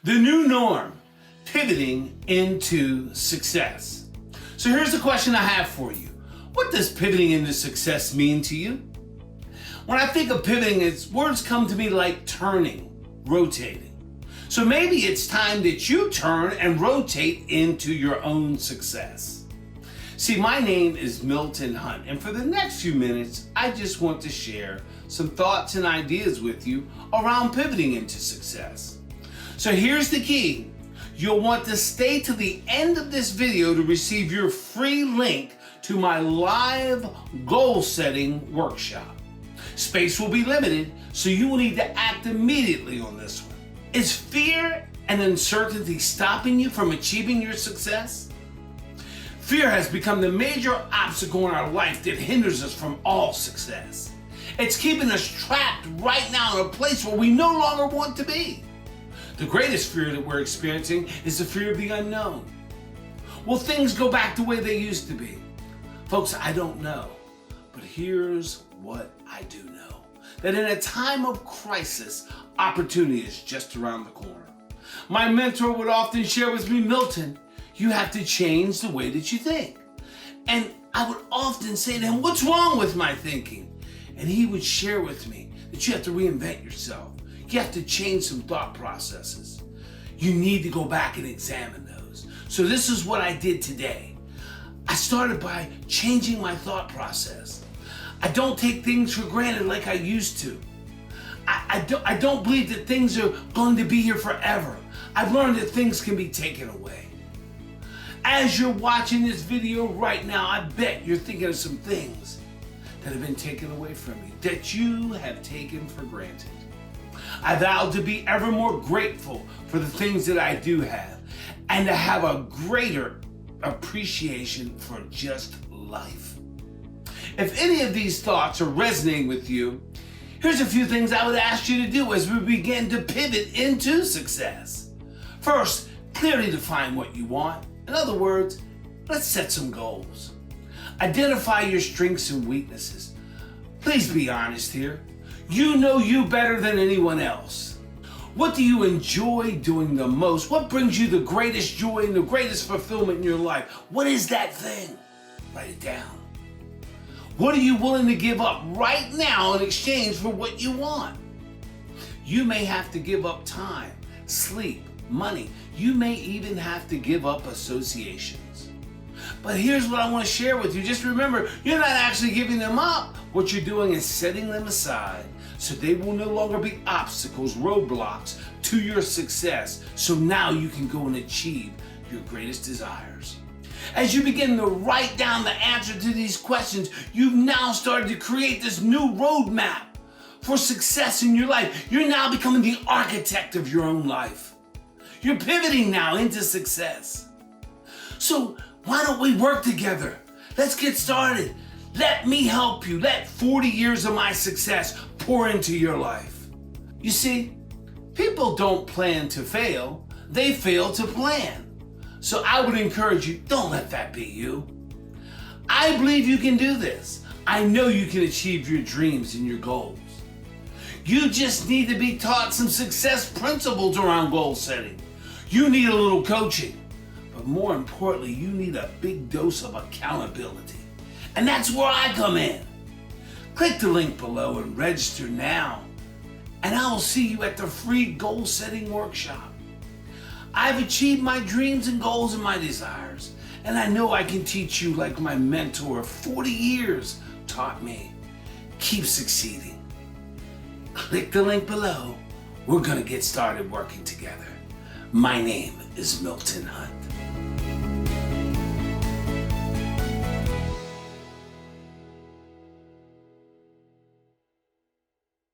The new norm, pivoting into success. So here's the question I have for you. What does pivoting into success mean to you? When I think of pivoting, words come to me like turning, rotating. So maybe it's time that you turn and rotate into your own success. See, my name is Milton Hunt, and for the next few minutes, I just want to share some thoughts and ideas with you around pivoting into success. So here's the key. You'll want to stay to the end of this video to receive your free link to my live goal setting workshop. Space will be limited, so you will need to act immediately on this one. Is fear and uncertainty stopping you from achieving your success? Fear has become the major obstacle in our life that hinders us from all success. It's keeping us trapped right now in a place where we no longer want to be. The greatest fear that we're experiencing is the fear of the unknown. Will things go back the way they used to be? Folks, I don't know, but here's what I do know. That in a time of crisis, opportunity is just around the corner. My mentor would often share with me, Milton, you have to change the way that you think. And I would often say to him, what's wrong with my thinking? And he would share with me that you have to reinvent yourself. You have to change some thought processes. You need to go back and examine those. So this is what I did today. I started by changing my thought process. I don't take things for granted like I used to. I don't believe that things are going to be here forever. I've learned that things can be taken away. As you're watching this video right now, I bet you're thinking of some things that have been taken away from you, that you have taken for granted. I vow to be ever more grateful for the things that I do have and to have a greater appreciation for just life. If any of these thoughts are resonating with you, here's a few things I would ask you to do as we begin to pivot into success. First, clearly define what you want. In other words, let's set some goals. Identify your strengths and weaknesses. Please be honest here. You know you better than anyone else. What do you enjoy doing the most? What brings you the greatest joy and the greatest fulfillment in your life? What is that thing? Write it down. What are you willing to give up right now in exchange for what you want? You may have to give up time, sleep, money. You may even have to give up associations. But here's what I want to share with you. Just remember, you're not actually giving them up. What you're doing is setting them aside so they will no longer be obstacles, roadblocks to your success. So now you can go and achieve your greatest desires. As you begin to write down the answer to these questions, you've now started to create this new roadmap for success in your life. You're now becoming the architect of your own life. You're pivoting now into success. So why don't we work together? Let's get started. Let me help you. Let 40 years of my success pour into your life. You see, people don't plan to fail. They fail to plan. So I would encourage you, don't let that be you. I believe you can do this. I know you can achieve your dreams and your goals. You just need to be taught some success principles around goal setting. You need a little coaching. But more importantly, you need a big dose of accountability. And that's where I come in. Click the link below and register now. And I will see you at the free goal setting workshop. I've achieved my dreams and goals and my desires. And I know I can teach you like my mentor of 40 years taught me. Keep succeeding. Click the link below. We're going to get started working together. My name is Milton Hunt.